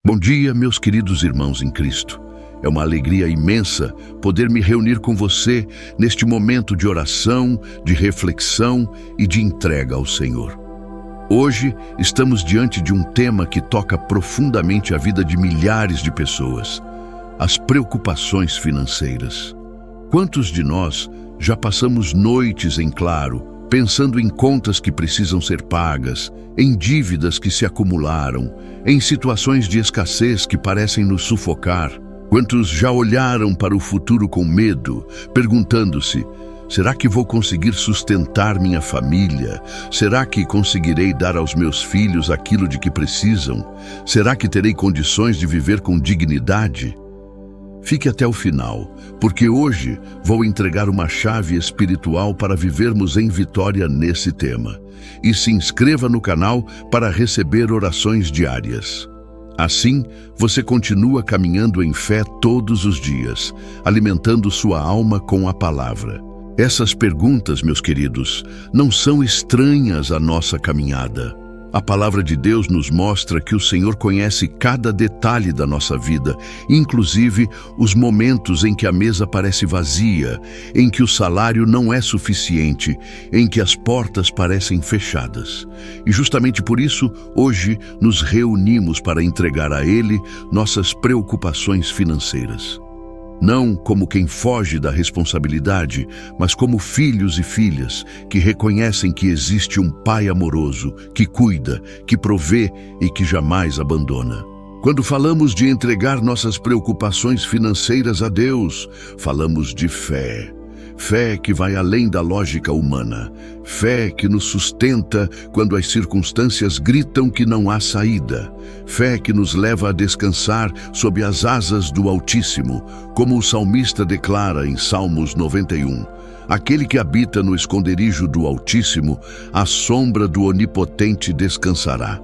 Bom dia, meus queridos irmãos em Cristo. É uma alegria imensa poder me reunir com você neste momento de oração, de reflexão e de entrega ao Senhor. Hoje estamos diante de um tema que toca profundamente a vida de milhares de pessoas: as preocupações financeiras. Quantos de nós já passamos noites em claro, pensando em contas que precisam ser pagas, em dívidas que se acumularam, em situações de escassez que parecem nos sufocar? Quantos já olharam para o futuro com medo, perguntando-se: será que vou conseguir sustentar minha família? Será que conseguirei dar aos meus filhos aquilo de que precisam? Será que terei condições de viver com dignidade? Fique até o final, porque hoje vou entregar uma chave espiritual para vivermos em vitória nesse tema. E se inscreva no canal para receber orações diárias. Assim, você continua caminhando em fé todos os dias, alimentando sua alma com a palavra. Essas perguntas, meus queridos, não são estranhas à nossa caminhada. A palavra de Deus nos mostra que o Senhor conhece cada detalhe da nossa vida, inclusive os momentos em que a mesa parece vazia, em que o salário não é suficiente, em que as portas parecem fechadas. E justamente por isso, hoje nos reunimos para entregar a Ele nossas preocupações financeiras. Não como quem foge da responsabilidade, mas como filhos e filhas que reconhecem que existe um Pai amoroso, que cuida, que provê e que jamais abandona. Quando falamos de entregar nossas preocupações financeiras a Deus, falamos de fé. Fé que vai além da lógica humana. Fé que nos sustenta quando as circunstâncias gritam que não há saída. Fé que nos leva a descansar sob as asas do Altíssimo, como o salmista declara em Salmos 91. Aquele que habita no esconderijo do Altíssimo, à sombra do Onipotente descansará.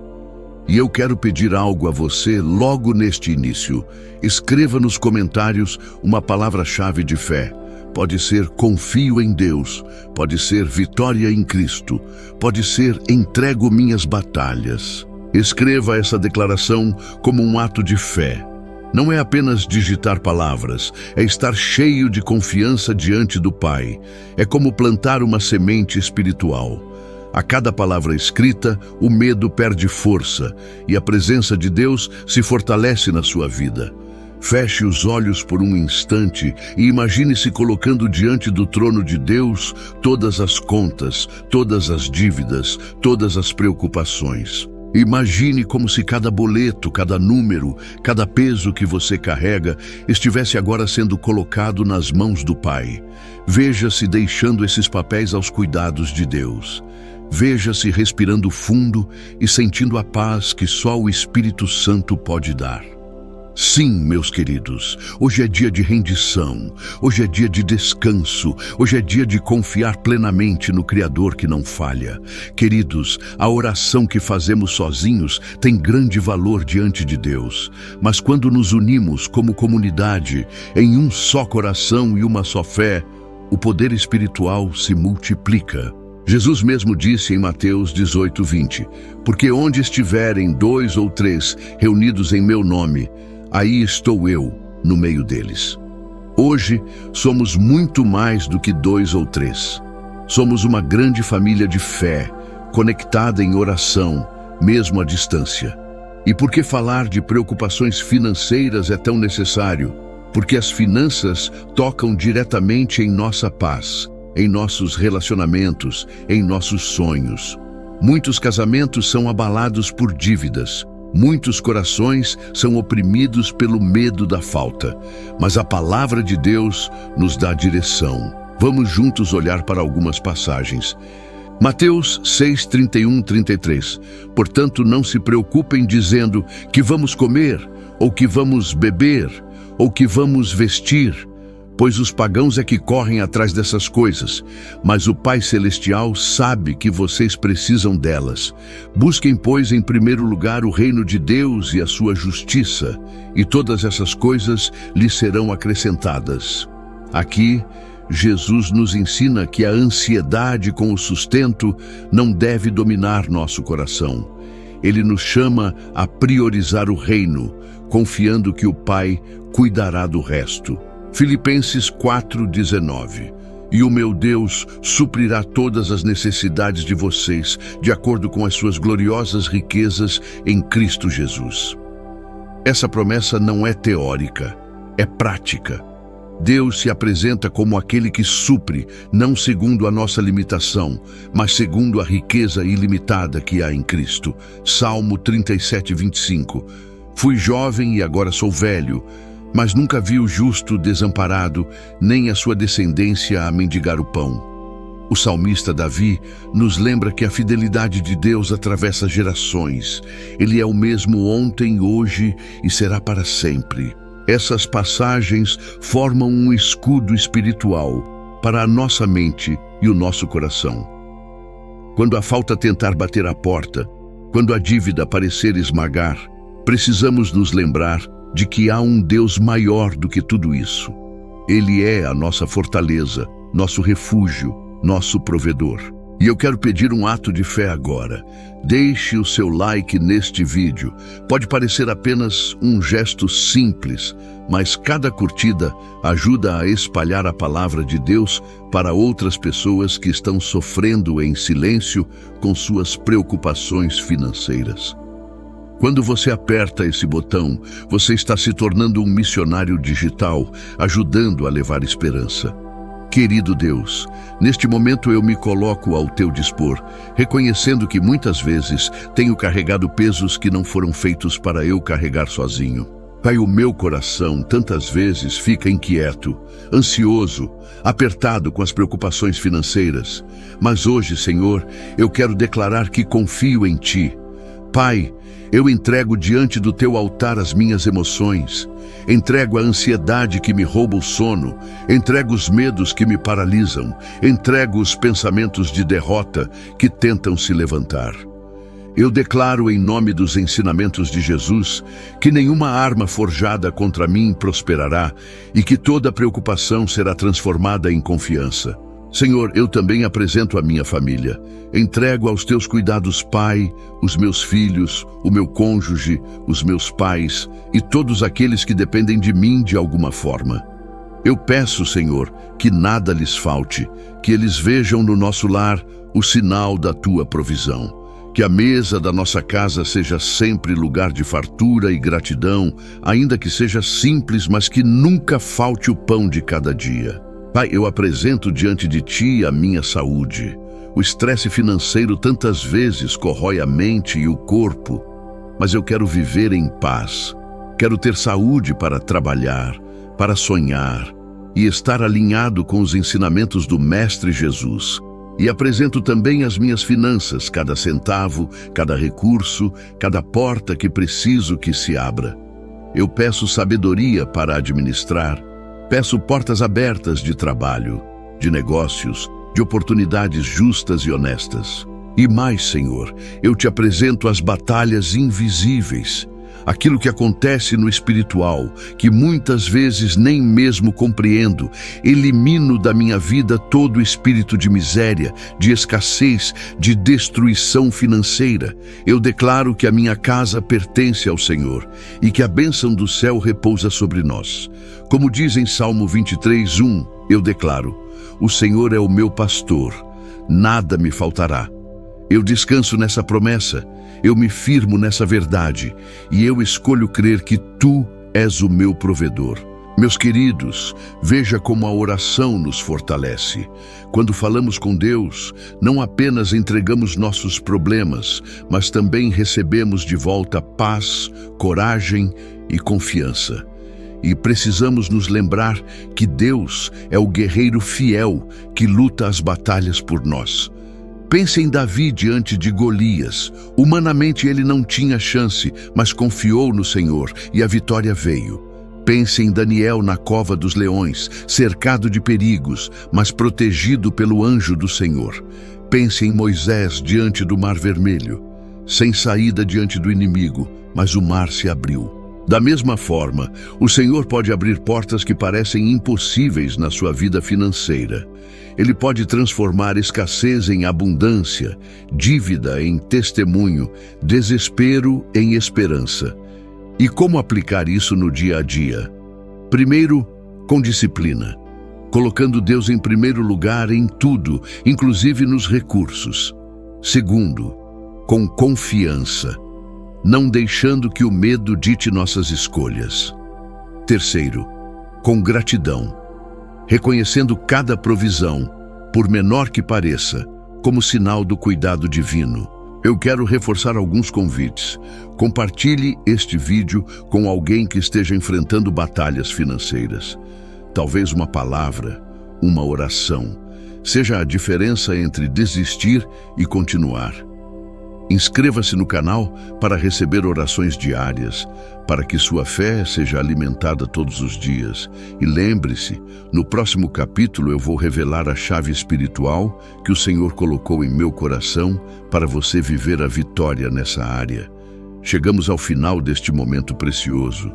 E eu quero pedir algo a você logo neste início. Escreva nos comentários uma palavra-chave de fé. Pode ser confio em Deus, pode ser vitória em Cristo, pode ser entrego minhas batalhas. Escreva essa declaração como um ato de fé. Não é apenas digitar palavras, é estar cheio de confiança diante do Pai. É como plantar uma semente espiritual. A cada palavra escrita, o medo perde força e a presença de Deus se fortalece na sua vida. Feche os olhos por um instante e imagine-se colocando diante do trono de Deus todas as contas, todas as dívidas, todas as preocupações. Imagine como se cada boleto, cada número, cada peso que você carrega estivesse agora sendo colocado nas mãos do Pai. Veja-se deixando esses papéis aos cuidados de Deus. Veja-se respirando fundo e sentindo a paz que só o Espírito Santo pode dar. Sim, meus queridos, hoje é dia de rendição, hoje é dia de descanso, hoje é dia de confiar plenamente no Criador que não falha. Queridos, a oração que fazemos sozinhos tem grande valor diante de Deus, mas quando nos unimos como comunidade, em um só coração e uma só fé, o poder espiritual se multiplica. Jesus mesmo disse em Mateus 18:20, porque onde estiverem 2 ou 3 reunidos em meu nome, aí estou eu no meio deles. Hoje somos muito mais do que 2 ou 3. Somos uma grande família de fé, conectada em oração, mesmo à distância. E por que falar de preocupações financeiras é tão necessário? Porque as finanças tocam diretamente em nossa paz, em nossos relacionamentos, em nossos sonhos. Muitos casamentos são abalados por dívidas. Muitos corações são oprimidos pelo medo da falta, mas a palavra de Deus nos dá direção. Vamos juntos olhar para algumas passagens. Mateus 6:31-33. Portanto, não se preocupem dizendo que vamos comer, ou que vamos beber, ou que vamos vestir, pois os pagãos é que correm atrás dessas coisas, mas o Pai Celestial sabe que vocês precisam delas. Busquem, pois, em primeiro lugar o reino de Deus e a sua justiça, e todas essas coisas lhes serão acrescentadas. Aqui, Jesus nos ensina que a ansiedade com o sustento não deve dominar nosso coração. Ele nos chama a priorizar o reino, confiando que o Pai cuidará do resto. Filipenses 4:19. E o meu Deus suprirá todas as necessidades de vocês, de acordo com as suas gloriosas riquezas em Cristo Jesus. Essa promessa não é teórica, é prática. Deus se apresenta como aquele que supre, não segundo a nossa limitação, mas segundo a riqueza ilimitada que há em Cristo. Salmo 37:25. Fui jovem e agora sou velho, mas nunca vi o justo desamparado, nem a sua descendência a mendigar o pão. O salmista Davi nos lembra que a fidelidade de Deus atravessa gerações. Ele é o mesmo ontem, hoje e será para sempre. Essas passagens formam um escudo espiritual para a nossa mente e o nosso coração. Quando a falta tentar bater à porta, quando a dívida parecer esmagar, precisamos nos lembrar de que há um Deus maior do que tudo isso. Ele é a nossa fortaleza, nosso refúgio, nosso provedor. E eu quero pedir um ato de fé agora. Deixe o seu like neste vídeo. Pode parecer apenas um gesto simples, mas cada curtida ajuda a espalhar a palavra de Deus para outras pessoas que estão sofrendo em silêncio com suas preocupações financeiras. Quando você aperta esse botão, você está se tornando um missionário digital, ajudando a levar esperança. Querido Deus, neste momento eu me coloco ao teu dispor, reconhecendo que muitas vezes tenho carregado pesos que não foram feitos para eu carregar sozinho. Pai, o meu coração tantas vezes fica inquieto, ansioso, apertado com as preocupações financeiras. Mas hoje, Senhor, eu quero declarar que confio em Ti. Pai, eu entrego diante do Teu altar as minhas emoções, entrego a ansiedade que me rouba o sono, entrego os medos que me paralisam, entrego os pensamentos de derrota que tentam se levantar. Eu declaro em nome dos ensinamentos de Jesus que nenhuma arma forjada contra mim prosperará e que toda preocupação será transformada em confiança. Senhor, eu também apresento a minha família. Entrego aos teus cuidados, Pai, os meus filhos, o meu cônjuge, os meus pais e todos aqueles que dependem de mim de alguma forma. Eu peço, Senhor, que nada lhes falte, que eles vejam no nosso lar o sinal da tua provisão. Que a mesa da nossa casa seja sempre lugar de fartura e gratidão, ainda que seja simples, mas que nunca falte o pão de cada dia. Pai, eu apresento diante de Ti a minha saúde. O estresse financeiro tantas vezes corrói a mente e o corpo, mas eu quero viver em paz. Quero ter saúde para trabalhar, para sonhar e estar alinhado com os ensinamentos do Mestre Jesus. E apresento também as minhas finanças, cada centavo, cada recurso, cada porta que preciso que se abra. Eu peço sabedoria para administrar. Peço portas abertas de trabalho, de negócios, de oportunidades justas e honestas. E mais, Senhor, eu te apresento as batalhas invisíveis, aquilo que acontece no espiritual, que muitas vezes nem mesmo compreendo. Elimino da minha vida todo espírito de miséria, de escassez, de destruição financeira. Eu declaro que a minha casa pertence ao Senhor e que a bênção do céu repousa sobre nós. Como diz em Salmo 23:1, eu declaro: o Senhor é o meu pastor, nada me faltará. Eu descanso nessa promessa, eu me firmo nessa verdade e eu escolho crer que Tu és o meu provedor. Meus queridos, veja como a oração nos fortalece. Quando falamos com Deus, não apenas entregamos nossos problemas, mas também recebemos de volta paz, coragem e confiança. E precisamos nos lembrar que Deus é o guerreiro fiel que luta as batalhas por nós. Pense em Davi diante de Golias. Humanamente ele não tinha chance, mas confiou no Senhor e a vitória veio. Pense em Daniel na cova dos leões, cercado de perigos, mas protegido pelo anjo do Senhor. Pense em Moisés diante do Mar Vermelho, sem saída diante do inimigo, mas o mar se abriu. Da mesma forma, o Senhor pode abrir portas que parecem impossíveis na sua vida financeira. Ele pode transformar escassez em abundância, dívida em testemunho, desespero em esperança. E como aplicar isso no dia a dia? Primeiro, com disciplina, colocando Deus em primeiro lugar em tudo, inclusive nos recursos. Segundo, com confiança, não deixando que o medo dite nossas escolhas. Terceiro, com gratidão, reconhecendo cada provisão, por menor que pareça, como sinal do cuidado divino. Eu quero reforçar alguns convites. Compartilhe este vídeo com alguém que esteja enfrentando batalhas financeiras. Talvez uma palavra, uma oração, seja a diferença entre desistir e continuar. Inscreva-se no canal para receber orações diárias, para que sua fé seja alimentada todos os dias. E lembre-se, no próximo capítulo eu vou revelar a chave espiritual que o Senhor colocou em meu coração para você viver a vitória nessa área. Chegamos ao final deste momento precioso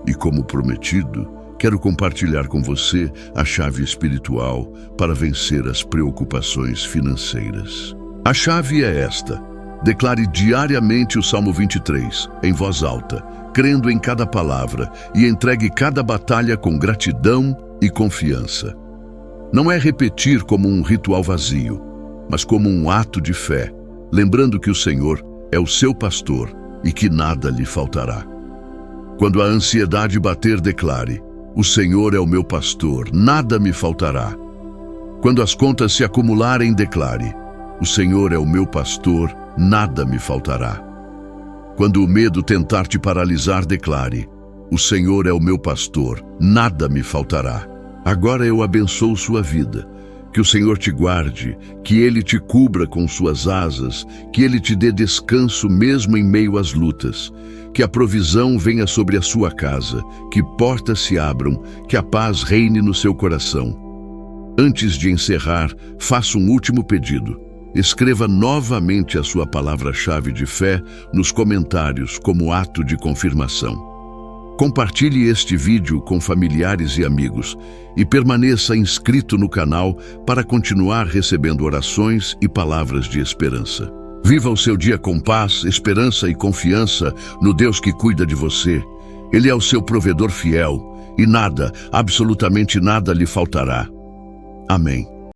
e, como prometido, quero compartilhar com você a chave espiritual para vencer as preocupações financeiras. A chave é esta. Declare diariamente o Salmo 23, em voz alta, crendo em cada palavra, e entregue cada batalha com gratidão e confiança. Não é repetir como um ritual vazio, mas como um ato de fé, lembrando que o Senhor é o seu pastor e que nada lhe faltará. Quando a ansiedade bater, declare: o Senhor é o meu pastor, nada me faltará. Quando as contas se acumularem, declare: o Senhor é o meu pastor, nada me faltará. Quando o medo tentar te paralisar, declare: o Senhor é o meu pastor, nada me faltará. Agora eu abençoo sua vida. Que o Senhor te guarde, que Ele te cubra com suas asas, que Ele te dê descanso mesmo em meio às lutas. Que a provisão venha sobre a sua casa, que portas se abram, que a paz reine no seu coração. Antes de encerrar, faça um último pedido. Escreva novamente a sua palavra-chave de fé nos comentários como ato de confirmação. Compartilhe este vídeo com familiares e amigos e permaneça inscrito no canal para continuar recebendo orações e palavras de esperança. Viva o seu dia com paz, esperança e confiança no Deus que cuida de você. Ele é o seu provedor fiel e nada, absolutamente nada lhe faltará. Amém.